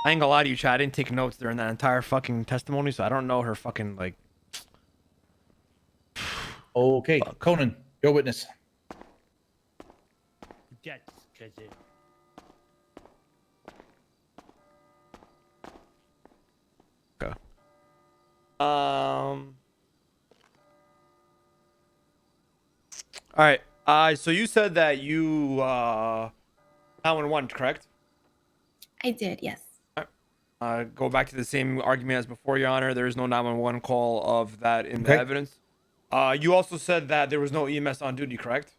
I ain't gonna lie to you, Chad. I didn't take notes during that entire fucking testimony, so I don't know her fucking like. Okay, Fuck. Conan, your witness. Yes, cousin. Okay. All right. So you said that you 911, correct? I did, yes. Go back to the same argument as before, Your Honor. There is no 911 call of that in the Okay. evidence. You also said that there was no EMS on duty, correct?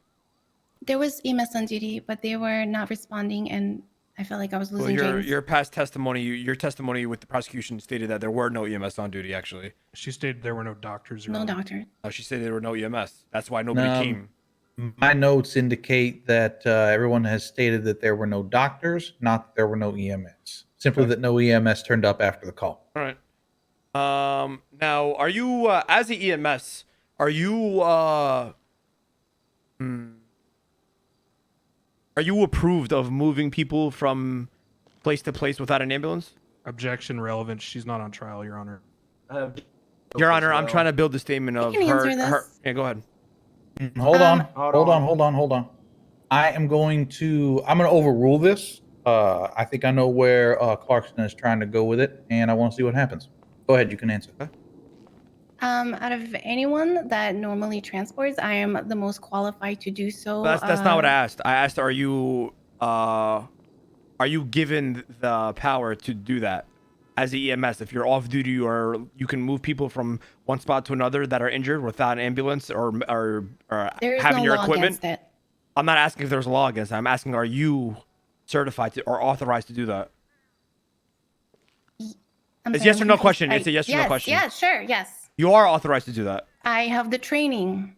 There was EMS on duty, but they were not responding, and I felt like I was Well, losing James. your past testimony, your testimony with the prosecution stated that there were no EMS on duty. Actually, She stated there were no doctors. No doctor. she said there were no EMS. That's why nobody came. My notes indicate that everyone has stated that there were no doctors, not that there were no EMS. Simply that no EMS turned up after the call. All right. Now, are you as the EMS? Are you are you approved of moving people from place to place without an ambulance? Objection relevant. She's not on trial, Your Honor. Your Honor, I'm trying to build the statement of can her. answer this. Yeah, go ahead. Hold on. I'm going to overrule this. I think I know where Clarkson is trying to go with it, and I want to see what happens. Go ahead, you can answer. Out of anyone that normally transports, I am the most qualified to do so. That's not what I asked. I asked, are you given the power to do that as the EMS? If you're off duty, or you can move people from one spot to another that are injured without an ambulance or There is having no your law equipment. against it. I'm not asking if there's a law against it. I'm asking, are you certified to or authorized to do that? I'm It's sorry, yes or no I'm question. confused. It's a yes or no question. Yes, sure, yes. You are authorized to do that. I have the training,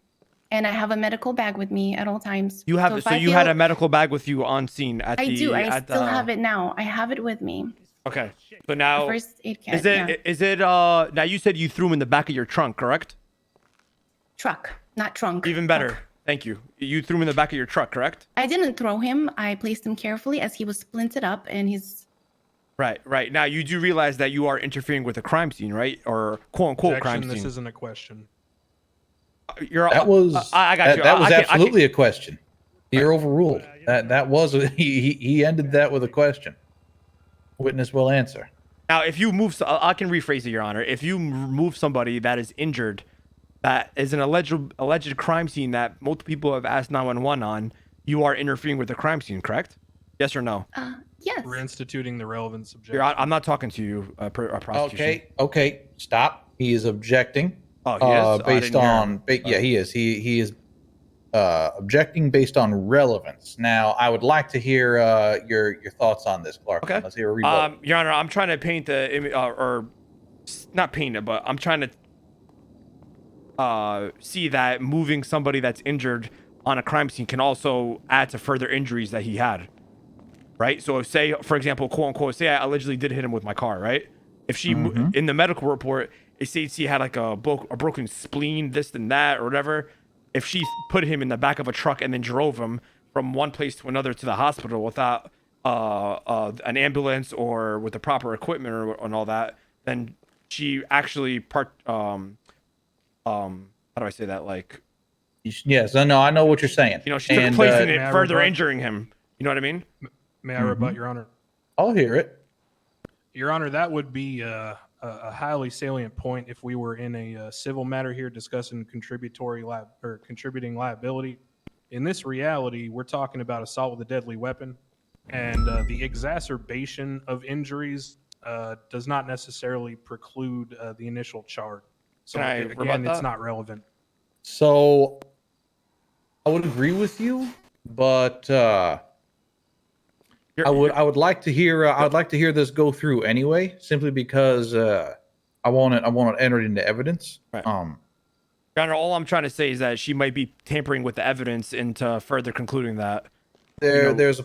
and I have a medical bag with me at all times. You have if so I you had feel- a medical bag with you on scene at I the. do. I at still the, have it now. I have it with me. Okay. So now First aid kit. is it yeah. is it now you said you threw him in the back of your trunk, correct? Truck, not trunk. Even better. Truck. Thank you. You threw him in the back of your truck, correct? I didn't throw him. I placed him carefully as he was splinted up, and he's. Right. Now you do realize that you are interfering with a crime scene, right? Or quote unquote crime Objection. scene. This isn't a question. You're That was I got you. that was I can- absolutely a question. You're overruled. That was he ended that with a question. Witness will answer. Now, if you move, I can rephrase it, Your Honor. If you move somebody that is injured, that is an alleged crime scene that multiple people have asked 911 on, you are interfering with the crime scene, correct? Yes or no? Yes. We're instituting the relevant subjection. I'm not talking to you, prosecution. Okay. Stop. He is objecting. Oh, he is? Oh, I based didn't hear on him. yeah, he is. He is objecting based on relevance. Now, I would like to hear your thoughts on this, Clark. Okay. Let's hear a rebuttal. Your Honor, I'm trying to paint the image, or not paint it, but I'm trying to see that moving somebody that's injured on a crime scene can also add to further injuries that he had. Right? So if, say, for example, quote unquote, say I allegedly did hit him with my car, right? If she, in the medical report, it states he had like a broken spleen, this and that, or whatever. If she put him in the back of a truck and then drove him from one place to another to the hospital without an ambulance or with the proper equipment and all that, then she actually how do I say that? Like, Yes, I know what you're saying. you know, she took place in it, further injuring him. You know what I mean? May I rebut, Your Honor? I'll hear it. Your Honor, that would be a highly salient point if we were in a civil matter here discussing contributing liability. In this reality, we're talking about assault with a deadly weapon, and the exacerbation of injuries does not necessarily preclude the initial charge. So Can I again, rebut it's that? not relevant. So I would agree with you, but I would like to hear this go through anyway, simply because I want it entered into evidence. Right. Your Honor, all I'm trying to say is that she might be tampering with the evidence into further concluding that. There is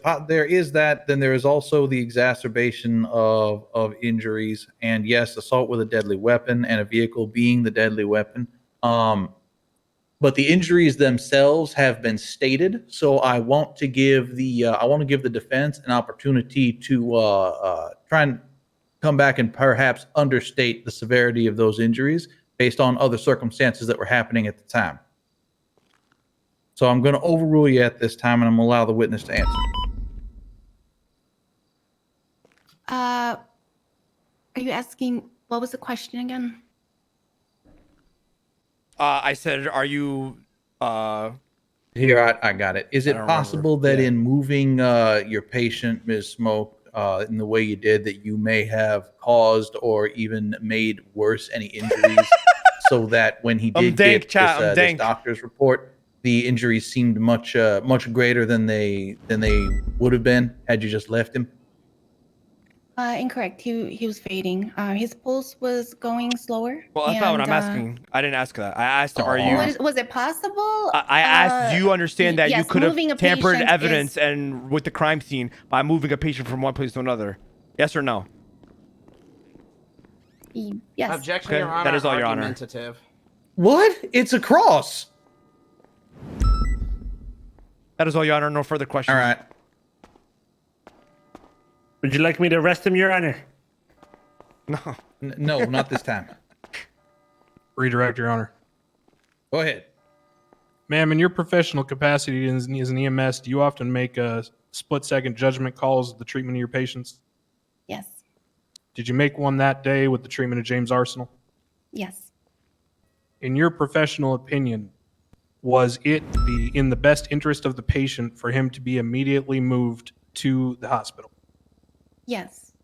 that. Then there is also the exacerbation of injuries, and yes, assault with a deadly weapon and a vehicle being the deadly weapon. But the injuries themselves have been stated, so I want to give the defense an opportunity to try and come back and perhaps understate the severity of those injuries based on other circumstances that were happening at the time. So I'm going to overrule you at this time, and I'm going to allow the witness to answer. Are you asking, what was the question again? I said, are you Here, I got it. Is I it don't possible remember. that Yeah. in moving your patient, Ms. Smoke, in the way you did, that you may have caused or even made worse any injuries, so that when he did dank, get chat, I'm this dank. doctor's report, the injuries seemed much greater than they would have been had you just left him? Incorrect. He was fading. His pulse was going slower. Well, that's not what I'm asking. I didn't ask that. I asked, are you? Was it possible? I asked, do you understand that you yes, could have moving a tampered patient evidence is- and with the crime scene by moving a patient from one place to another? Yes or no? Yes. Objection, Okay, Your Honor. that is all, Your Honor. Argumentative. What? It's a cross. That is all, Your Honor. No further questions. All right. Would you like me to arrest him, Your Honor? No. No, not this time. Redirect, Your Honor. Go ahead. Ma'am, in your professional capacity as an EMS, do you often make split-second judgment calls of the treatment of your patients? Yes. Did you make one that day with the treatment of James Arsenal? Yes. In your professional opinion, was it in the best interest of the patient for him to be immediately moved to the hospital? Yes.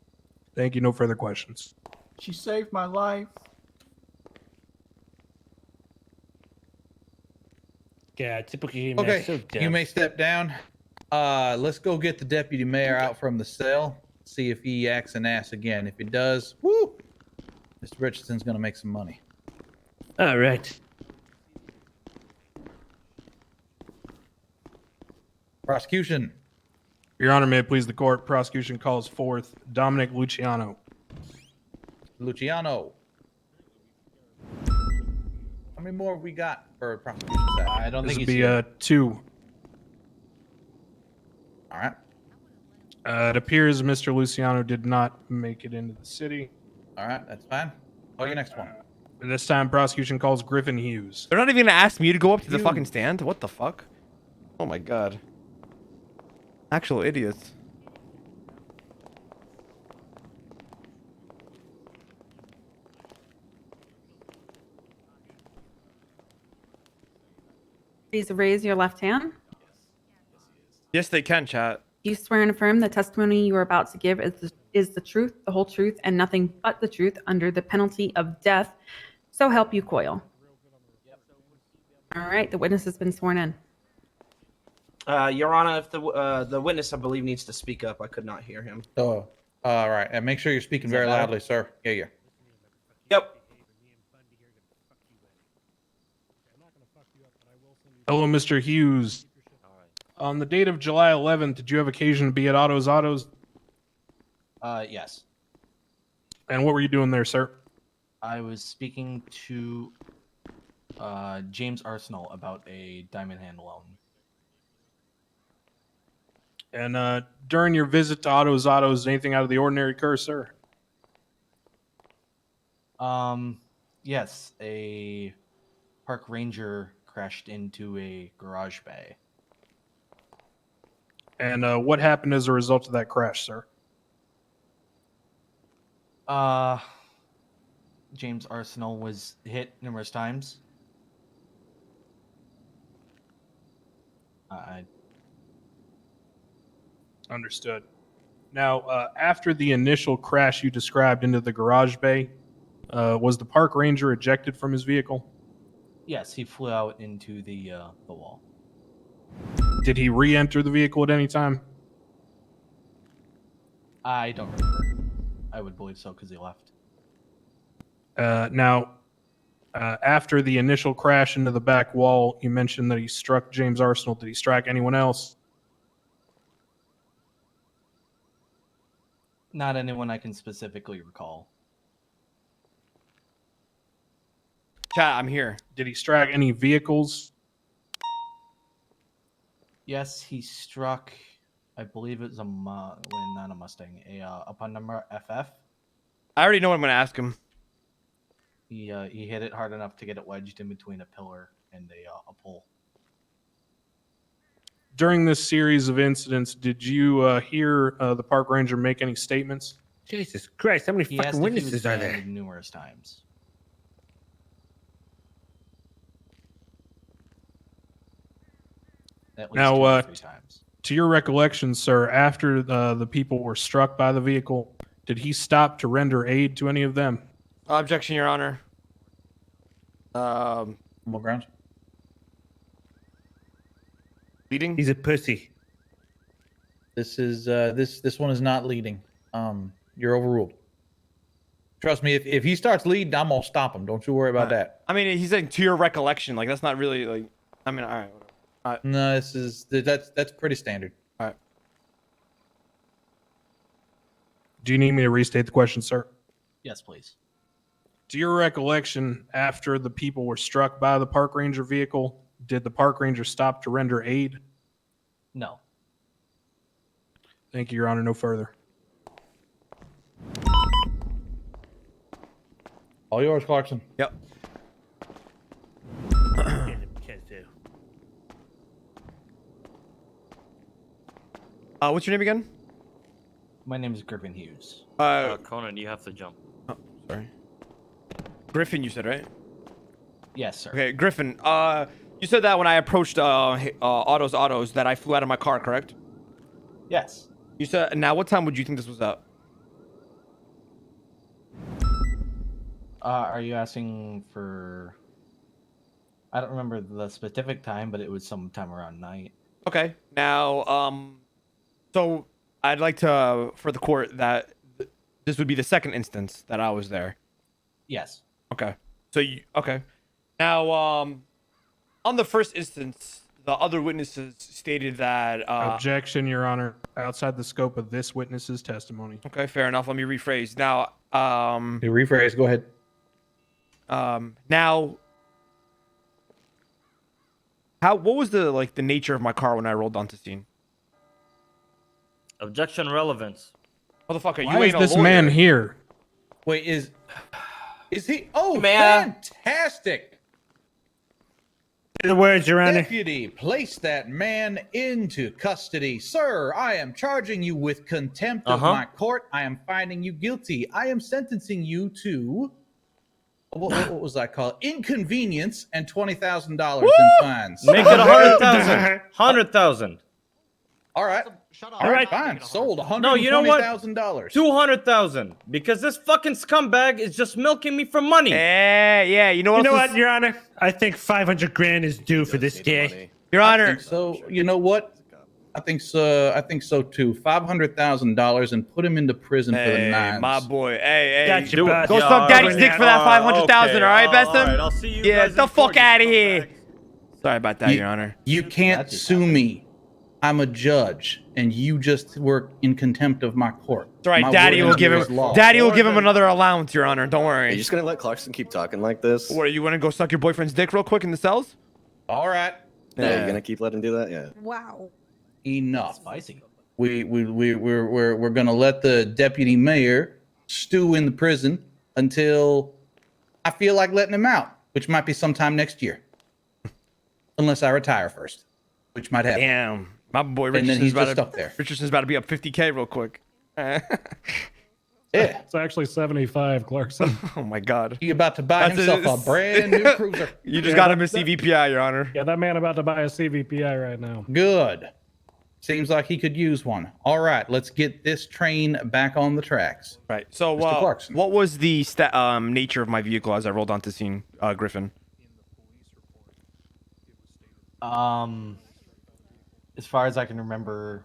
Thank you. No further questions. She saved my life. Yeah, typically EMS. Okay, So dumb. you may step down. Let's go get the deputy mayor out from the cell. See if he acts an ass again. If he does, woo, Mr. Richardson's gonna make some money. All right. Prosecution. Your Honor, may it please the court, prosecution calls forth Dominic Luciano. Luciano. How many more have we got for prosecution side? I don't This think would he's be here. 2. All right. It appears Mr. Luciano did not make it into the city. All right, that's fine. Oh, your next one. And this time, prosecution calls Griffin Hughes. They're not even gonna ask me to go up to the You. fucking stand? What the fuck? Oh my god. Actual idiots. Please raise your left hand. Yes, they can, chat. Do you swear and affirm the testimony you are about to give is the truth, the whole truth, and nothing but the truth under the penalty of death? So help you, Coyle. All right, the witness has been sworn in. Your Honor, if the witness, I believe, needs to speak up. I could not hear him. Oh, all right. And make sure you're speaking very better? loudly, sir. Yeah, yeah. Yep. Hello, Mr. Hughes. On the date of July 11th, did you have occasion to be at Otto's Autos? Yes. And what were you doing there, sir? I was speaking to James Arsenal about a diamond hand loan. And during your visit to Otto's Autos, did anything out of the ordinary occur, sir? Yes, a park ranger crashed into a garage bay. And what happened as a result of that crash, sir? James Arsenal was hit numerous times. Understood. Now, after the initial crash you described into the garage bay, was the park ranger ejected from his vehicle? Yes, he flew out into the wall. Did he re-enter the vehicle at any time? I don't remember. I would believe so because he left. Now, after the initial crash into the back wall, you mentioned that he struck James Arsenal. Did he strike anyone else? Not anyone I can specifically recall. Chat, I'm here. Did he strike any vehicles? Yes, he struck. I believe it was not a Mustang. A upon number FF. I already know what I'm gonna ask him. He hit it hard enough to get it wedged in between a pillar and a pole. During this series of incidents, did you hear the park ranger make any statements? Jesus Christ, how many He fucking asked if he was witnesses are there? banned numerous times. At least Now, 2 or 3 times. To your recollection, sir, after the people were struck by the vehicle, did he stop to render aid to any of them? Objection, Your Honor. What grounds? Leading. He's a pussy. This is this one is not leading. You're overruled. Trust me, if he starts leading, I'm gonna stop him. Don't you worry about that. I mean, he's saying to your recollection. Like that's not really like. I mean, all right. Whatever. No, that's pretty standard. All right. Do you need me to restate the question, sir? Yes, please. To your recollection, after the people were struck by the park ranger vehicle, did the park ranger stop to render aid? No. Thank you, Your Honor. No further. All yours, Clarkson. Yep. What's your name again? My name is Griffin Hughes. Conan, you have to jump. Oh, sorry. Griffin, you said, right? Yes, sir. Okay, Griffin. You said that when I approached Otto's that I flew out of my car, correct? Yes. You said. Now, what time would you think this was at? Are you asking for? I don't remember the specific time, but it was sometime around night. Okay. Now, so I'd like to for the court that this would be the second instance that I was there. Yes. Okay. So you okay? Now, on the first instance, the other witnesses stated that. Objection, Your Honor. Outside the scope of this witness's testimony. Okay, fair enough. Let me rephrase. Now, You rephrase. Go ahead. now, what was the nature of my car when I rolled onto scene? Objection relevance. Motherfucker, you Why is ain't a this lawyer. man here? Wait, is he? Oh, Man. fantastic! The words, Your Honor. Deputy, place that man into custody. Sir, I am charging you with contempt of my court. I am finding you guilty. I am sentencing you to what was that called? Inconvenience and $20,000 in fines. Make it 100,000. 100,000. All right. All right, fine. Sold No, you know what? $120,000. 200,000. Because this fucking scumbag is just milking me for money. Yeah. You know what? You know else what, Your Honor? I think 500 grand is due for this day. Your Honor. So you know what? I think so. I think so too. $500,000 and put him into prison for the Hey, nines. my boy. Hey. Got you, Go bud. suck Yeah, daddy's all dick right. for that 500,000. All right, Besson? All right, I'll see you Yeah, guys the in court, fuck you out of here. scumbags. Sorry about that, Your Honor. You can't sue me. I'm a judge, and you just were in contempt of my court. That's right. My Daddy word will give is him. law. Daddy will give him another allowance, Your Honor. Don't Are you worry. just gonna let Clarkson keep talking like this? What? You want to go suck your boyfriend's dick real quick in the cells? All right. Yeah, you're gonna keep letting him do that? Yeah. Wow. Enough. Spicy. We're gonna let the deputy mayor stew in the prison until I feel like letting him out, which might be sometime next year, unless I retire first, which might happen. Damn. My boy And then Richardson's he's about just to up there. Richardson's about to be up 50K real quick. Yeah, It's actually 75, Clarkson. Oh my God. he about to buy That's himself a brand new cruiser. You just got him a CVPI, Your Honor. Yeah, that man about to buy a CVPI right now. Good. Seems like he could use one. All right, let's get this train back on the tracks. Right. So, Mr. Clarkson. what was the nature of my vehicle as I rolled onto scene, Griffin? As far as I can remember,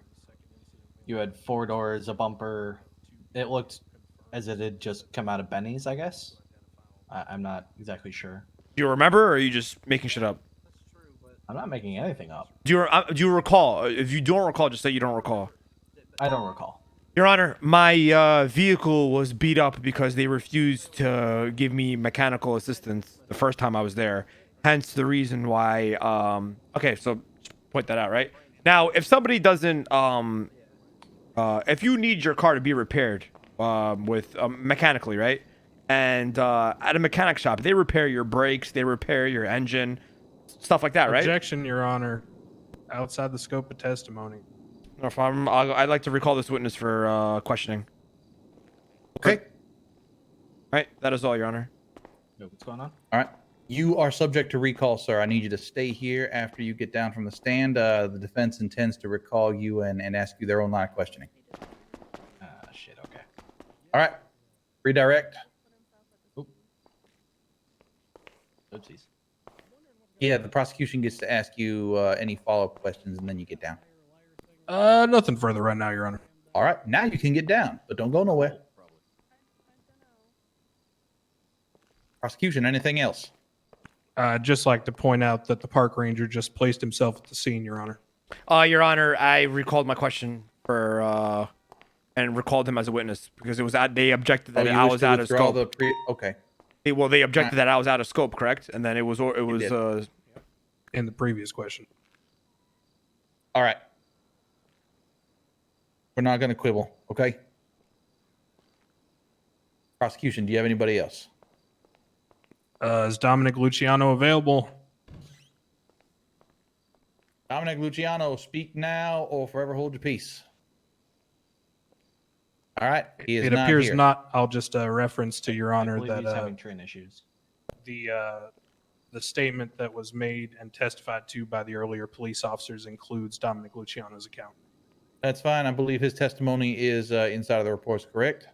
you had 4 doors, a bumper. It looked as it had just come out of Benny's, I guess. I'm not exactly sure. Do you remember, or are you just making shit up? I'm not making anything up. Do you recall? If you don't recall, just say you don't recall. I don't recall. Your Honor, my vehicle was beat up because they refused to give me mechanical assistance the first time I was there. Hence the reason why. Okay, so just point that out, right? Now, if somebody doesn't, if you need your car to be repaired, with mechanically, right? And at a mechanic shop, they repair your brakes, they repair your engine, stuff like that, right? Objection, Your Honor. Outside the scope of testimony. No, if I'd like to recall this witness for questioning. Okay. Right, that is all, Your Honor. What's going on? All right. You are subject to recall, sir. I need you to stay here after you get down from the stand. The defense intends to recall you and ask you their own line of questioning. Shit, okay. All right. Redirect. Oopsies. Yeah, the prosecution gets to ask you any follow-up questions, and then you get down. Nothing further right now, Your Honor. All right. Now you can get down, but don't go nowhere. Prosecution, anything else? I'd just like to point out that the park ranger just placed himself at the scene, Your Honor. Your Honor, I recalled my question for and recalled him as a witness because it was they objected that I was out of scope. Okay. They objected that I was out of scope, correct? And then it was in the previous question. All right. We're not going to quibble, okay? Prosecution, do you have anybody else? Is Dominic Luciano available? Dominic Luciano, speak now or forever hold your peace. All right. He is It not appears here. not. I'll just reference to Your I Honor believe that he's having train issues. the statement that was made and testified to by the earlier police officers includes Dominic Luciano's account. That's fine. I believe his testimony is inside of the reports, correct?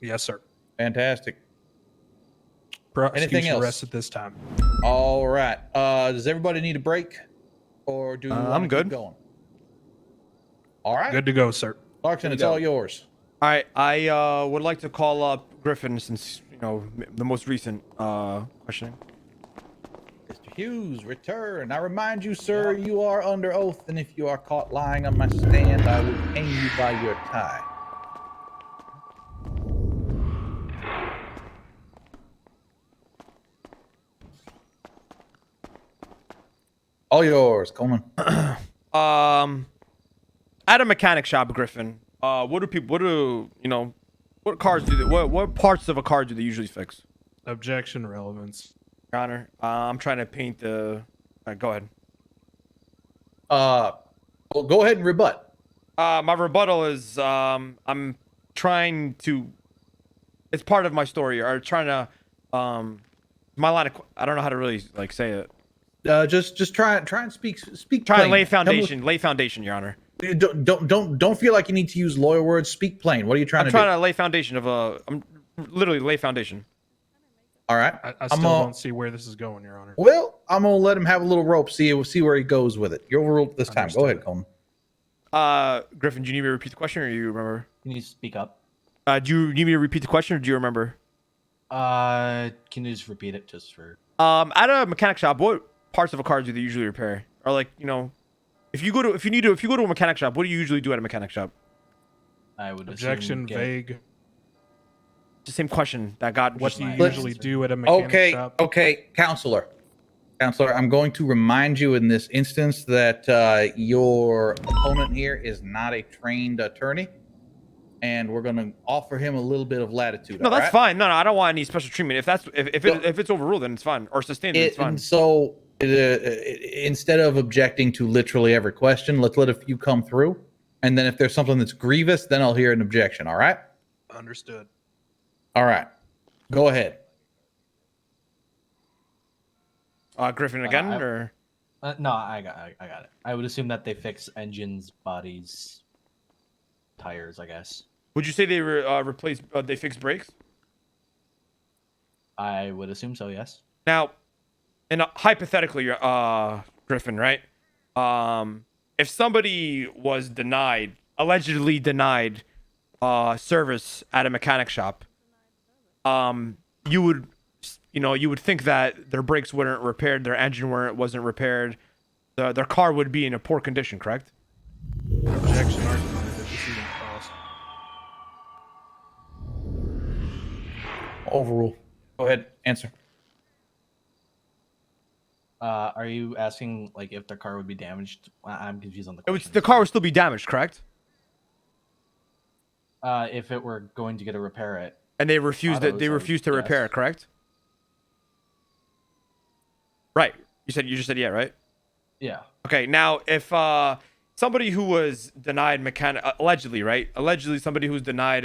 Yes, sir. Fantastic. Prosecution Anything else? rests at this time. All right. Does everybody need a break? Or do we want I'm to good. keep going? All right. Good to go, sir. Clarkson, it's all yours. All right, I would like to call up Griffin since the most recent questioning. Mr. Hughes, return. I remind you, sir, you are under oath, and if you are caught lying on my stand, I will hang you by your tie. All yours, Coleman. At a mechanic shop, Griffin, what cars do what parts of a car do they usually fix? Objection, relevance. Your Honor, I'm trying to paint the. Go ahead. Well, go ahead and rebut. My rebuttal is I'm trying to. It's part of my story, or trying to. My line of. I don't know how to really say it. Just try and speak. Try plain. and lay foundation. Lay foundation, Your Honor. Don't feel like you need to use lawyer words. Speak plain. What are you trying to do? I'm trying to lay foundation of a. I'm literally lay foundation. All right. I still don't see where this is going, Your Honor. Well, I'm gonna let him have a little rope. See where he goes with it. You're overruled this time. Go ahead, Coleman. Griffin, do you need me to repeat the question, or do you remember? Can you speak up? Do you need me to repeat the question, or do you remember? Can you just repeat it just for? At a mechanic shop, what parts of a car do they usually repair? Or if you go to a mechanic shop, what do you usually do at a mechanic shop? I would Objection, vague. It's the same question that got. What do you usually do at a mechanic shop? Okay, counselor, I'm going to remind you in this instance that your opponent here is not a trained attorney, and we're going to offer him a little bit of latitude. No, that's fine. No, I don't want any special treatment. If it's overruled, then it's fine, or sustained, then it's fine. And so instead of objecting to literally every question, let's let a few come through, and then if there's something that's grievous, then I'll hear an objection. All right. Understood. All right. Go ahead. Griffin again, or? No, I got it. I would assume that they fix engines, bodies, tires, I guess. Would you say they replace? They fix brakes? I would assume so. Yes. Now, hypothetically, Griffin, right? If somebody was allegedly denied service at a mechanic shop, you would think that their brakes weren't repaired, their engine wasn't repaired, their car would be in a poor condition, correct? Objection, argument that this isn't false. Overrule. Go ahead. Answer. Are you asking if their car would be damaged? I'm confused on the question. The car would still be damaged, correct? If it were going to get a repair it. And they refused it. They refused to repair it, correct? Right. You just said yeah, right? Yeah. Okay. Now, if somebody who was denied mechanic, allegedly, right? Allegedly, somebody who's denied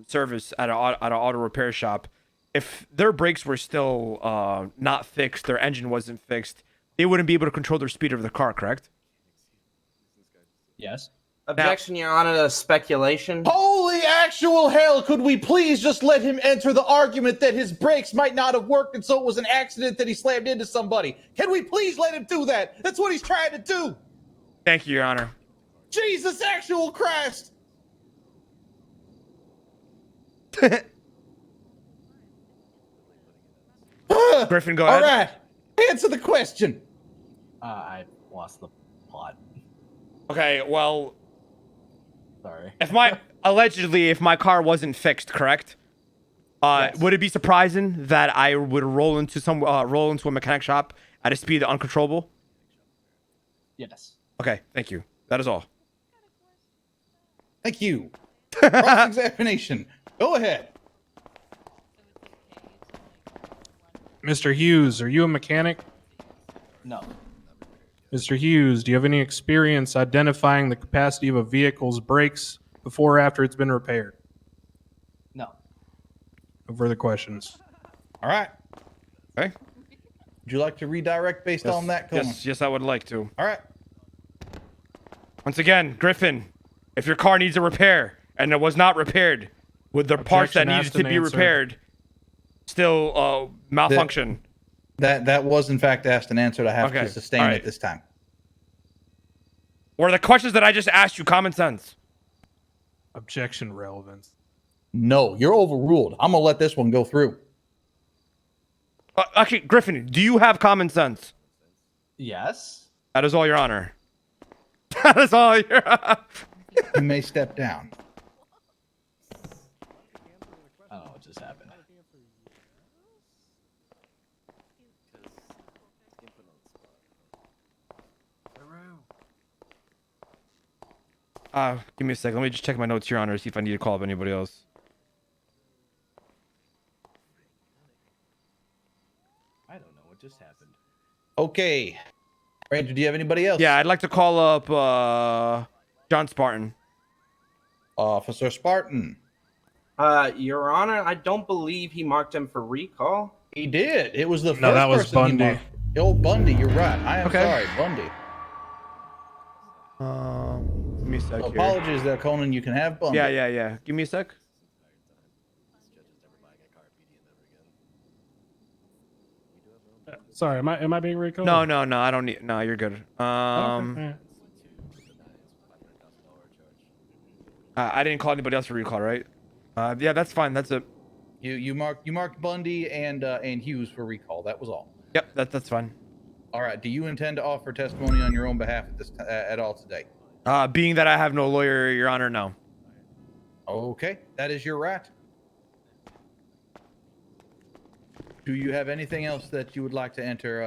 service at an auto repair shop, if their brakes were still not fixed, their engine wasn't fixed, they wouldn't be able to control their speed of the car, correct? Yes. Objection, Your Honor, to speculation. Holy actual hell, could we please just let him enter the argument that his brakes might not have worked and so it was an accident that he slammed into somebody? Can we please let him do that? That's what he's trying to do. Thank you, Your Honor. Jesus actual Christ. Griffin, go ahead. All right. Answer the question. I lost the plot. Okay, well, Sorry. if my car wasn't fixed, correct? Yes. Would it be surprising that I would roll into a mechanic shop at a speed uncontrollable? Yes. Okay, thank you. That is all. Thank you. Cross-examination. Go ahead. Mr. Hughes, are you a mechanic? No. Mr. Hughes, do you have any experience identifying the capacity of a vehicle's brakes before or after it's been repaired? No. No further questions. All right. Okay. Would you like to redirect based on that, Conan? Yes, I would like to. All right. Once again, Griffin, if your car needs a repair and it was not repaired, would the parts that Objection needed asked to and be answered. repaired still malfunction? That was in fact asked and answered. I have Okay, to sustain all right. it this time. Were the questions that I just asked you common sense? Objection relevance. No, you're overruled. I'm gonna let this one go through. Okay, Griffin, do you have common sense? Yes. That is all, Your Honor. That is all, Your Honor. You may step down. I don't know what just happened. Give me a second. Let me just check my notes, Your Honor, see if I need to call up anybody else. I don't know what just happened. Okay. Ranger, do you have anybody else? Yeah, I'd like to call up John Spartan. Officer Spartan. Your Honor, I don't believe he marked him for recall. He did. It was the first No, that was person he Bundy. marked. Oh, Bundy, you're right. I am Okay. sorry, Bundy. Give me a sec So here. apologies there, Conan. You can have Bundy. Yeah. Give me a sec. Sorry, am I being recalled? No, I don't need. No, you're good. Okay. I didn't call anybody else for recall, right? Yeah, that's fine. That's it. You marked Bundy and Hughes for recall. That was all. Yep, that's fine. All right. Do you intend to offer testimony on your own behalf at all today? Being that I have no lawyer, Your Honor, no. Okay, that is your right. Do you have anything else that you would like to enter?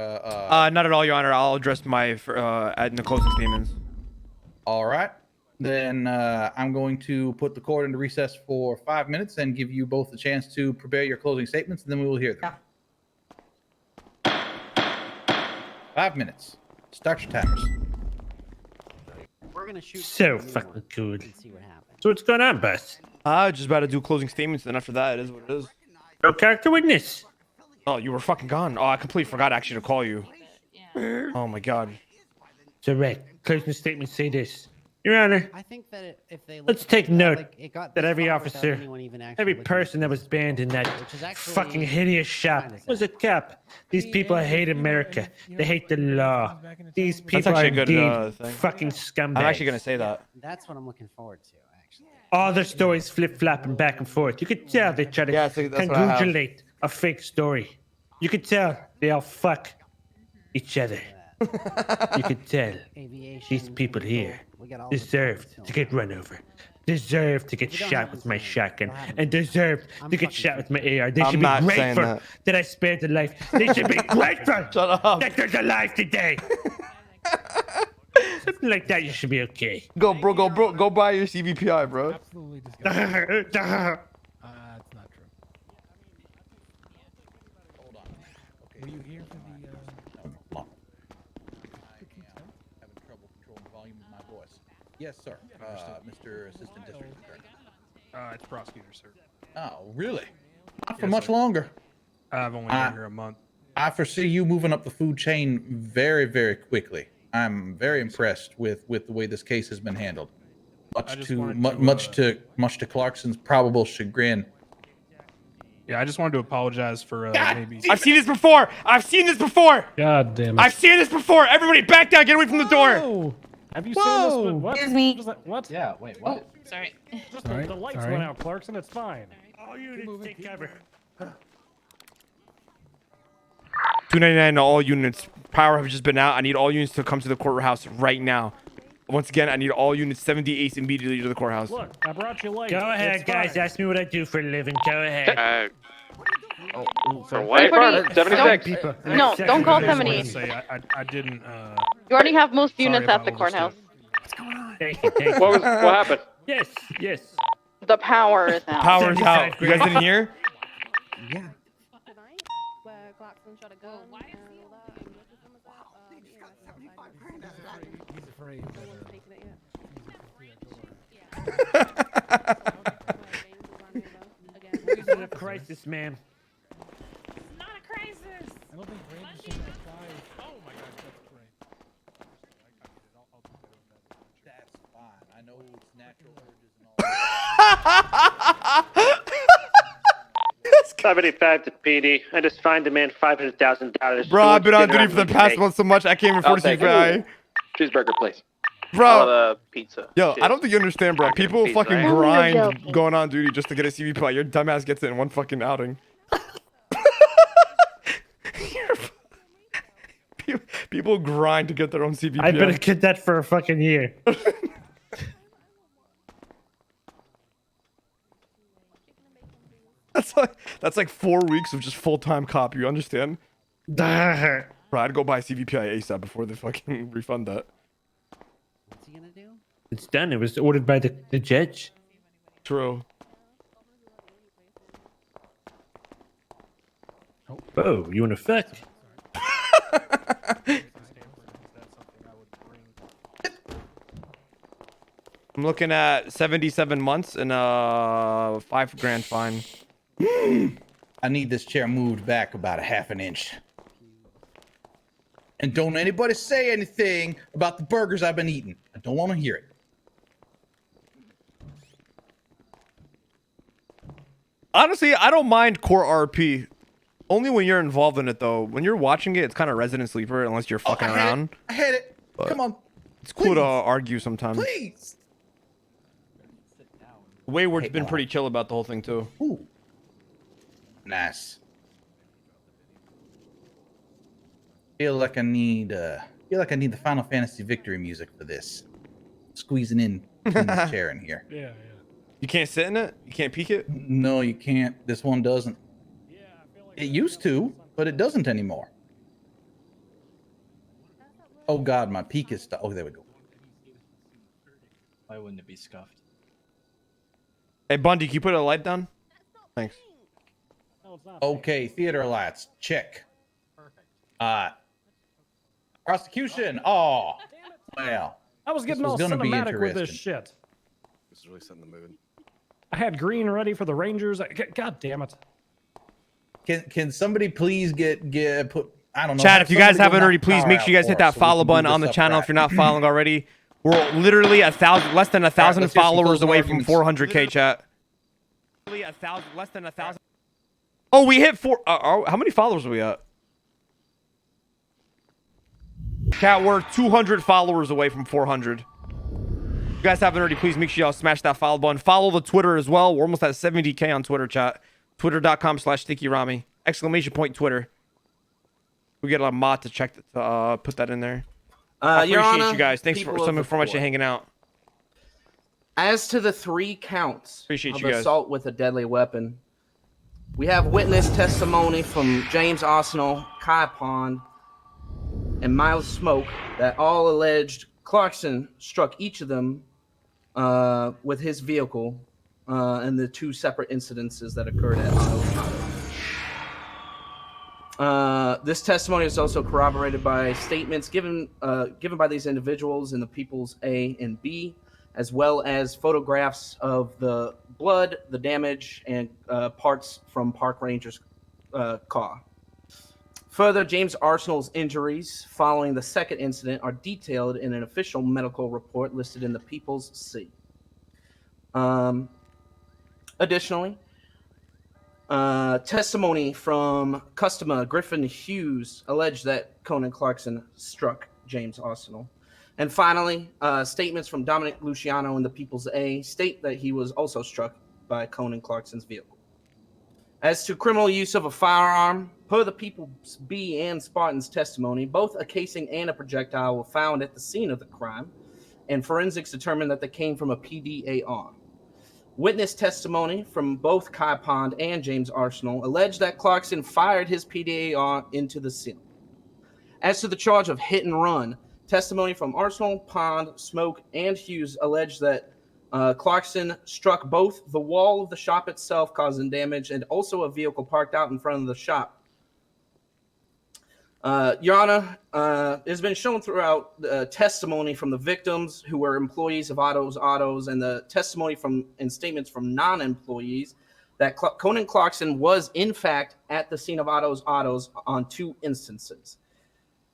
Not at all, Your Honor. I'll address my at the closing statements. All right. Then I'm going to put the court into recess for 5 minutes and give you both a chance to prepare your closing statements, and then we will hear them. 5 minutes. Start your timers. We're gonna shoot so fucking good. See what happens. So what's going on, boss? Just about to do closing statements, and after that, it is what it is. No character witness. Oh, you were fucking gone. Oh, I completely forgot actually to call you. Oh my god. So right, closing statement say this. Your Honor, I think that if they let's look take at it, note like, it got that this every far without officer, anyone even actually every looking person that into was it, banned in that which is actually fucking hideous shop kinda sad. was a cop. These people hate America. They hate the law. These people are actually a good, indeed thing. fucking scumbags. I'm actually gonna say that. That's what I'm looking forward to, actually. All their stories flip-flopping back and forth. You could tell they try to Yeah, that's what I have. congratulate a fake story. You could tell they all fuck each other. You could tell Aviation, these people here we got all the deserved to get run over, deserved to get We don't shot have with to my say it. shotgun, We're having and deserved I'm to get fucking shot with my AR. They I'm should be not saying grateful that I spared their life. They should be grateful Shut up. that they're alive today. Something like that, you should be okay. Go, bro. Go buy your CVPI, bro. Absolutely disgusting. It's not true. Hold on. Okay. Were you here for the? Having trouble controlling the volume of my voice. Yes, sir. Mr. Assistant District Attorney. It's prosecutor, sir. Oh, really? Not for Yes, much sir. longer. I've only been here a month. I foresee you moving up the food chain very, very quickly. I'm very impressed with the way this case has been handled. Much to Clarkson's probable chagrin. Yeah, I just wanted to apologize for maybe. I've seen this before. God damn it. I've seen this before. Everybody, back down. Get away from the door. Whoa. Have you seen this? What? Excuse me. What? Yeah, wait, what? Sorry. Just Sorry, the lights sorry. went out, Clarkson. It's fine. All units take cover. 299 to all units. Power have just been out. I need all units to come to the courthouse right now. Once again, I need all units 78 immediately to the courthouse. Look, I brought you lights. Go ahead, It's guys. fine. Ask me what I do for a living. Go ahead. For what? 76. No, don't call I just wanted 70. to say I didn't. You already have most Sorry units about at the what was courthouse. Thank you. Thank you. What happened? Yes. Yes. The power is out. Power's out. You guys didn't hear? Yeah. Where Clarkson shot a gun. Why is he? He's afraid that, This is a crisis, ma'am. Not a crisis. I don't think Range is going to apply. Oh my gosh, that's great. That's fine. I know it's natural urges and all. 75 to PD. I just fine demand $500,000. Bro, I've been on duty for the past month so much. I can't even afford CVPI. Cheeseburger, please. Bro, Pizza. yo, I don't think you understand, bro. People Pizza, fucking right? grind going on duty just to get a CVPI. Your dumbass gets it in one fucking outing. People grind to get their own CVPI. I've been a cadet for a fucking year. That's like 4 weeks of just full-time cop. You understand? Bro, I'd go buy CVPI ASAP before they fucking refund that. What's he gonna do? It's done. It was ordered by the judge. True. Oh, you want to fuck? I'm looking at 77 months and $5 grand fine. I need this chair moved back about a half an inch. And don't anybody say anything about the burgers I've been eating. I don't want to hear it. Honestly, I don't mind core RP. Only when you're involved in it, though. When you're watching it, it's kind of resident sleeper unless you're fucking around. I had it. But Come on. It's cool to argue sometimes. Please. Wayward's been pretty chill about the whole thing, too. Ooh. Nice. Feel like I need the Final Fantasy victory music for this. Squeezing in between this chair in here. Yeah. You can't sit in it? You can't peek it? No, you can't. This one doesn't. It used to, but it doesn't anymore. Oh God, my peak is stuck. Oh, there we go. Why wouldn't it be scuffed? Hey, Bundy, can you put a light down? Thanks. Okay, theater lights. Check. Prosecution. Oh, well. I was getting this all gonna be cinematic with this interesting. shit. This is really setting the mood. I had green ready for the Rangers. God damn it. Can somebody please get put? I don't know. Chat, have if you guys somebody go haven't already, knock please power make out sure you guys for hit us that so we follow can button move on the this up channel right. if you're not following already. We're literally 1,000, less than 1,000 let's hear some followers closing away from arguments. 400k, chat. Literally 1,000, less than 1,000. Oh, we hit how many followers are we at? Chat, we're 200 followers away from 400. If you guys haven't already, please make sure y'all smash that follow button. Follow the Twitter as well. We're almost at 70k on Twitter, chat. Twitter.com/StickyRami. Exclamation point Twitter. We get a mod to check put that in there. I Your appreciate Honor, you guys. Thanks people so of the much for court. hanging out. As to the 3 counts Appreciate of you guys. assault with a deadly weapon, we have witness testimony from James Arsenal, Kai Pond, and Miles Smoke that all alleged Clarkson struck each of them with his vehicle in the 2 separate incidences that occurred at Otto. This testimony is also corroborated by statements given by these individuals in the People's A and B, as well as photographs of the blood, the damage, and parts from Park Ranger's car. Further, James Arsenal's injuries following the second incident are detailed in an official medical report listed in the People's C. Additionally, testimony from customer Griffin Hughes alleged that Conan Clarkson struck James Arsenal. And finally, statements from Dominic Luciano in the People's A state that he was also struck by Conan Clarkson's vehicle. As to criminal use of a firearm, per the People's B and Spartan's testimony, both a casing and a projectile were found at the scene of the crime, and forensics determined that they came from a PDAR. Witness testimony from both Kai Pond and James Arsenal alleged that Clarkson fired his PDAR into the ceiling. As to the charge of hit and run, testimony from Arsenal, Pond, Smoke, and Hughes alleged that Clarkson struck both the wall of the shop itself, causing damage, and also a vehicle parked out in front of the shop. Your Honor, it has been shown throughout the testimony from the victims who were employees of Otto's, and the testimony and statements from non-employees that Conan Clarkson was, in fact, at the scene of Otto's on 2 instances,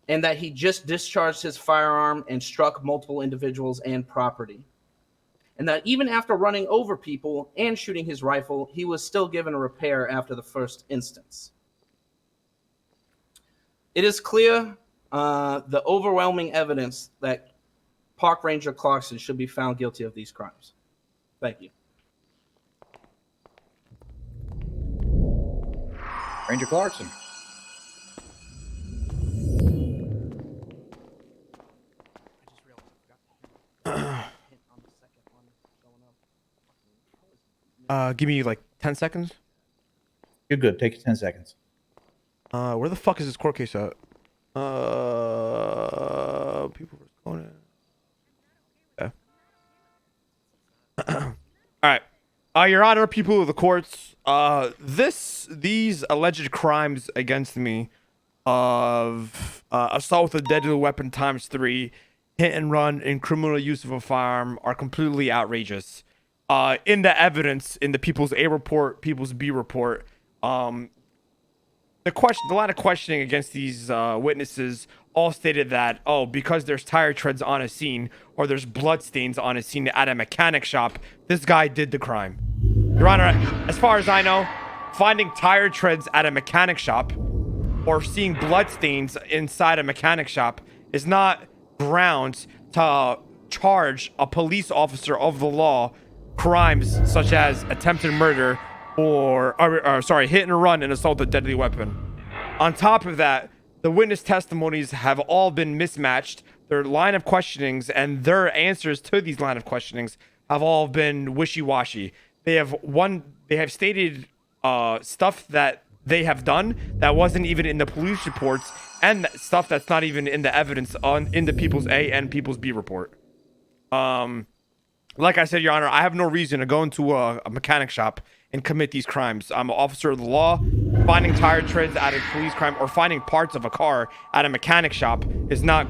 and that he just discharged his firearm and struck multiple individuals and property. And that even after running over people and shooting his rifle, he was still given a repair after the first instance. It is clear the overwhelming evidence that Park Ranger Clarkson should be found guilty of these crimes. Thank you. Ranger Clarkson. Give me like 10 seconds. You're good. Take your 10 seconds. Where the fuck is this court case at? People versus Conan. Okay. All right. Your Honor, people of the courts, these alleged crimes against me of assault with a deadly weapon ×3, hit and run, and criminal use of a firearm are completely outrageous. In the evidence, in the People's A report, People's B report, the line of questioning against these witnesses all stated that, because there's tire treads on a scene or there's blood stains on a scene at a mechanic shop, this guy did the crime. Your Honor, as far as I know, finding tire treads at a mechanic shop or seeing blood stains inside a mechanic shop is not grounds to charge a police officer of the law crimes such as attempted murder or hit and run and assault with a deadly weapon. On top of that, the witness testimonies have all been mismatched. Their line of questionings and their answers to these line of questionings have all been wishy-washy. They have stated stuff that they have done that wasn't even in the police reports, and stuff that's not even in the evidence in the People's A and People's B report. Like I said, Your Honor, I have no reason to go into a mechanic shop and commit these crimes. I'm an officer of the law. Finding tire treads at a police crime or finding parts of a car at a mechanic shop is not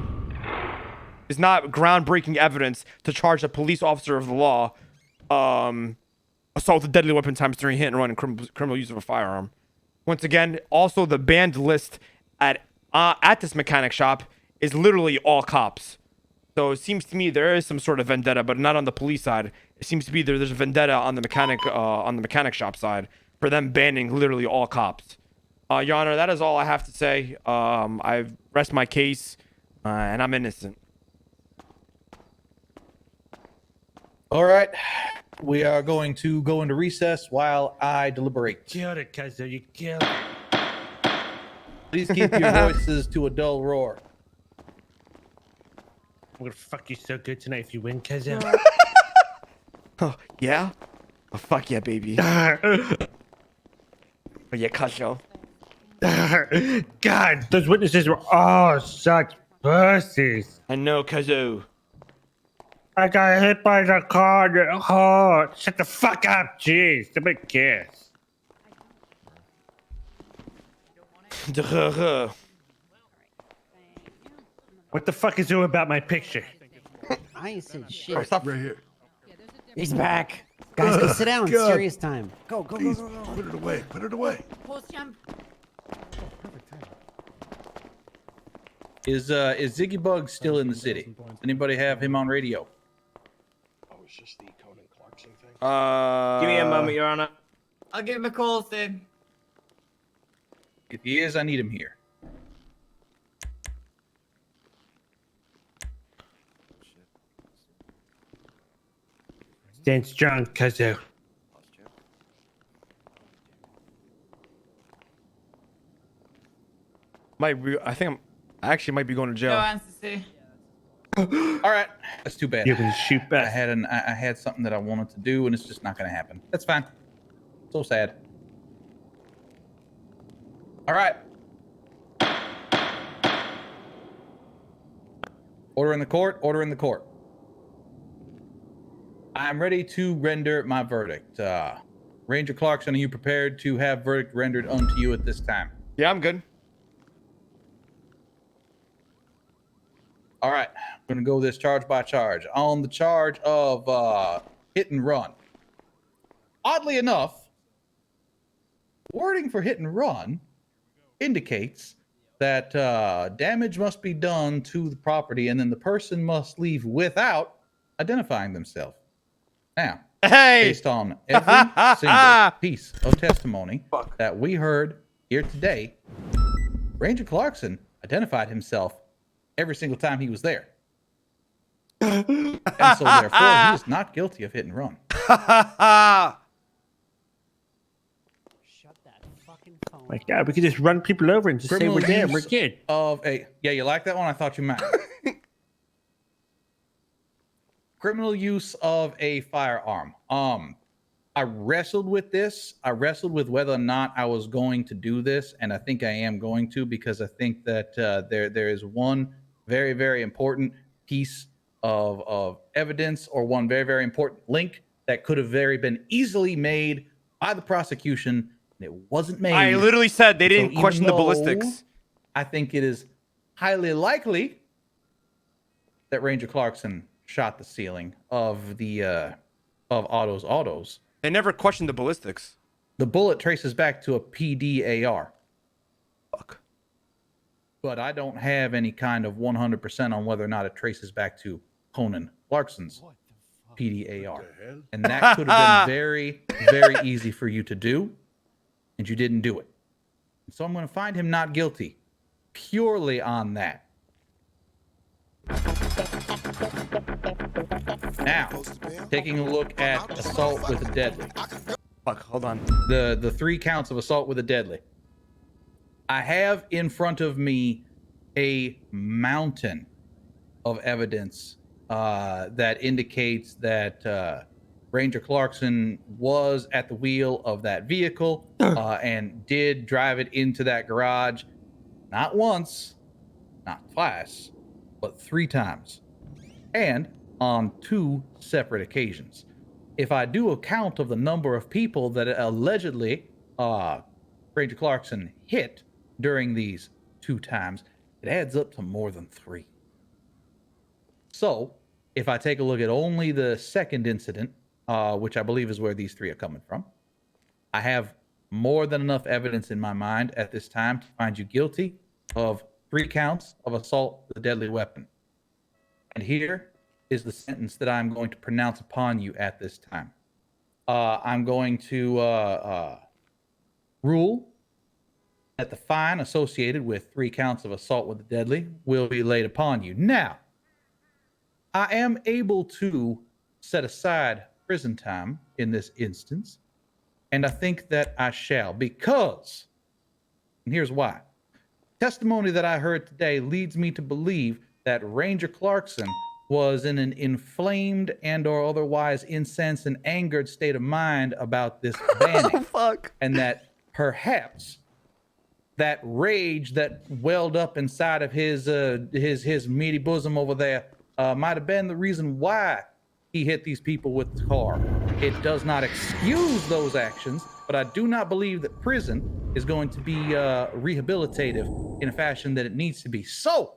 groundbreaking evidence to charge a police officer of the law assault with a deadly weapon ×3, hit and run, and criminal use of a firearm. Once again, also the banned list at this mechanic shop is literally all cops. So it seems to me there is some sort of vendetta, but not on the police side. It seems to be there's a vendetta on the mechanic shop side for them banning literally all cops. Your Honor, that is all I have to say. I rest my case, and I'm innocent. All right. We are going to go into recess while I deliberate. Kill it, Kaiser. You kill it. Please keep your voices to a dull roar. I'm gonna fuck you so good tonight if you win, Kaiser. Oh, yeah? Oh, fuck yeah, baby. Oh, yeah, Kajo. God, those witnesses were all such pussies. I know, Kajo. I got hit by the car. Oh, shut the fuck up. Jeez, the big kiss. What the fuck is you about my picture? I ain't said shit. Stop right here. He's back. Guys, go sit down. It's God. serious time. Go, go, Please, go, go, go. put it away. Put it away. Is Ziggy Bug still in the city? Anybody have him on radio? Oh, it's just the Conan Clarkson thing. Give me a moment, Your Honor. I'll give him a call, Sid. If he is, I need him here. Stand strong, Cuzzo. I actually might be going to jail. Go answer, Sue. All right, that's too bad. You can shoot back. I had something that I wanted to do, and it's just not going to happen. That's fine. So sad. All right. Order in the court. Order in the court. I'm ready to render my verdict. Ranger Clarkson, are you prepared to have verdict rendered unto you at this time? Yeah, I'm good. All right, I'm going to go this charge by charge. On the charge of hit and run. Oddly enough, wording for hit and run indicates that damage must be done to the property and then the person must leave without identifying themselves. Now, based on every single piece of testimony that we heard here today, Ranger Clarkson identified himself every single time he was there. And so, therefore, he is not guilty of hit and run. Shut that fucking phone. My God, we could just run people over and just say we're there. We're good. Yeah, you like that one? I thought you might. Criminal use of a firearm. I wrestled with this. I wrestled with whether or not I was going to do this, and I think I am going to because I think that there is one very, very important piece of evidence or one very, very important link that could have been easily made by the prosecution, and it wasn't made. I literally said they didn't question the though ballistics. I think it is highly likely that Ranger Clarkson shot the ceiling of the of Otto's autos. They never questioned the ballistics. The bullet traces back to a PDAR. Fuck. But I don't have any kind of 100% on whether or not it traces back to Conan Clarkson's PDAR. And that could have been very, very easy for you to do, and you didn't do it. So I'm going to find him not guilty purely on that. Now, taking a look at assault with a deadly. Fuck, hold on. The 3 counts of assault with a deadly. I have in front of me a mountain of evidence that indicates that Ranger Clarkson was at the wheel of that vehicle and did drive it into that garage, not once, not twice, but 3 times, and on 2 separate occasions. If I do a count of the number of people that allegedly Ranger Clarkson hit during these 2 times, it adds up to more than 3. So, if I take a look at only the second incident, which I believe is where these 3 are coming from, I have more than enough evidence in my mind at this time to find you guilty of 3 counts of assault with a deadly weapon. And here is the sentence that I'm going to pronounce upon you at this time. I'm going to rule that the fine associated with 3 counts of assault with a deadly will be laid upon you. Now, I am able to set aside prison time in this instance, and I think that I shall, because, and here's why. Testimony that I heard today leads me to believe that Ranger Clarkson was in an inflamed and or otherwise incensed and angered state of mind about this banning. Oh, fuck. And that perhaps that rage that welled up inside of his meaty bosom over there might have been the reason why he hit these people with the car. It does not excuse those actions, but I do not believe that prison is going to be rehabilitative in a fashion that it needs to be. So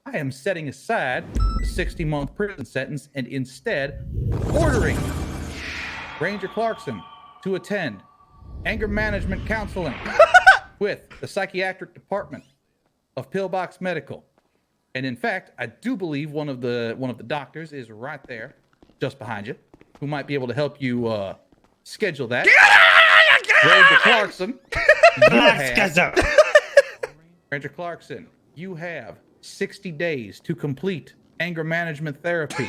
I am setting aside the 60-month prison sentence and instead ordering Ranger Clarkson to attend anger management counseling with the psychiatric department of Pillbox Medical. And in fact, I do believe one of the doctors is right there, just behind you, who might be able to help you schedule that. Ranger Clarkson, Ranger Clarkson, you have 60 days to complete anger management therapy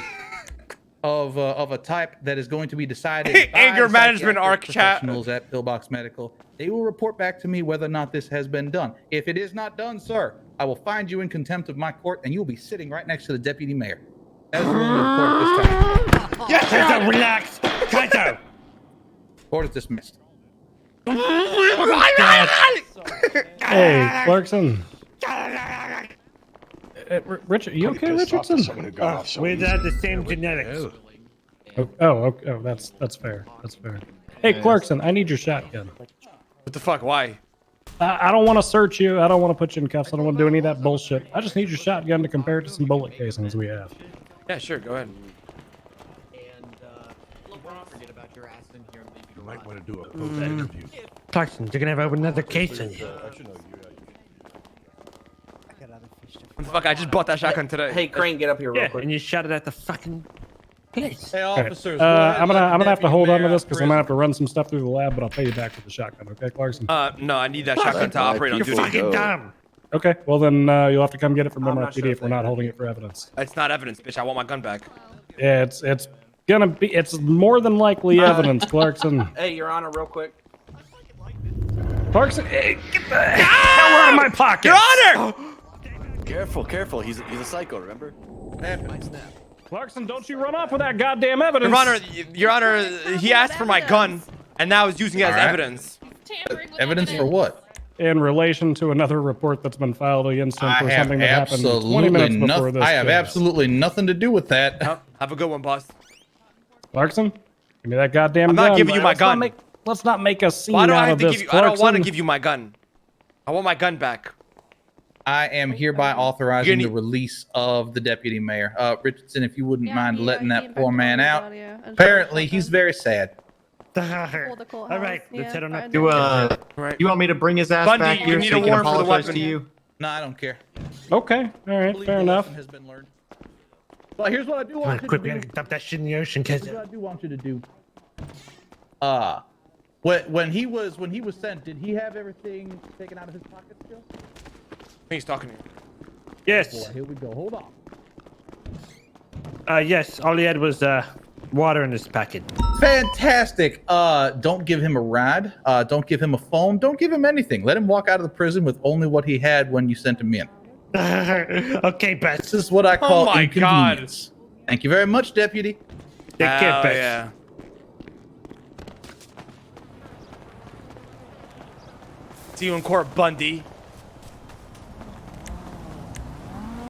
of a type that is going to be decided by Anger the management psychiatric arc chat. professionals at Pillbox Medical. They will report back to me whether or not this has been done. If it is not done, sir, I will find you in contempt of my court, and you will be sitting right next to the deputy mayor. That is the only report at this time. Yes, Kaito, relax. Kaito. Court is dismissed. Hey, Clarkson. Richard, you okay, Richardson? We had the same genetics. Okay, that's fair. That's fair. Hey, Clarkson, I need your shotgun. What the fuck? Why? I don't want to search you. I don't want to put you in cuffs. I don't want to do any of that bullshit. I just need your shotgun to compare it to some bullet casings we have. Yeah, sure. Go ahead. You might want to do a post-interview. Clarkson, you're gonna have another casing. What the fuck? I just bought that shotgun today. Hey, Crane, get up here real Yeah, quick. and you shot it at the fucking place. Hey, Okay. officers. I'm gonna have to hold on to this because I'm gonna have to run some stuff through the lab, but I'll pay you back for the shotgun. Okay, Clarkson? No, I need that shotgun to operate on You're duty. fucking dumb. Okay, well then you'll have to come get it from I'm not MRPD sure if we're not holding it for evidence. It's not evidence, bitch. I want my gun back. Yeah, it's gonna be. It's more than likely evidence, Clarkson. Hey, Your Honor, real quick. Clarkson, hey, get the hell out of my pocket! Your Honor! Careful. He's a psycho, remember? Clarkson, don't you run off with that goddamn evidence! Your Honor, he asked for my gun, and now is using it as All right. evidence. Evidence for what? In relation to another report that's been filed against him for something that happened 20 minutes before this. I have case. absolutely nothing to do with that. Have a good one, boss. Clarkson, give me that goddamn I'm gun. not giving you my gun. Let's not make a scene Why do I out have of to this, give you? I don't want to Clarkson. give you my gun. I want my gun back. I am hereby authorizing You're the release of the deputy mayor. Richardson, if you wouldn't mind letting that came poor back man to out. Australia and Apparently, he's very sad. the All right, let's head on up. Right. You want me to bring his ass Bundy, back you here need so a he can warrant for the apologize weapon. to you? No, I don't care. Okay, all right, fair enough. Has been learned. Well, here's what I do Come on, want you quick, to we do. gotta dump that shit in the ocean, Here's cause what I do want you to do. When he was sent, did he have everything taken out of his pocket still? He's talking to you. yes, Here we go. Hold on. yes. All he had was water in his pocket. Fantastic. Don't give him a ride. Don't give him a phone. Don't give him anything. Let him walk out of the prison with only what he had when you sent him in. Okay, Bess. This is what I call my inconvenience. Thank you very much, deputy. Take care, Hell Bess. yeah. See you in court, Bundy.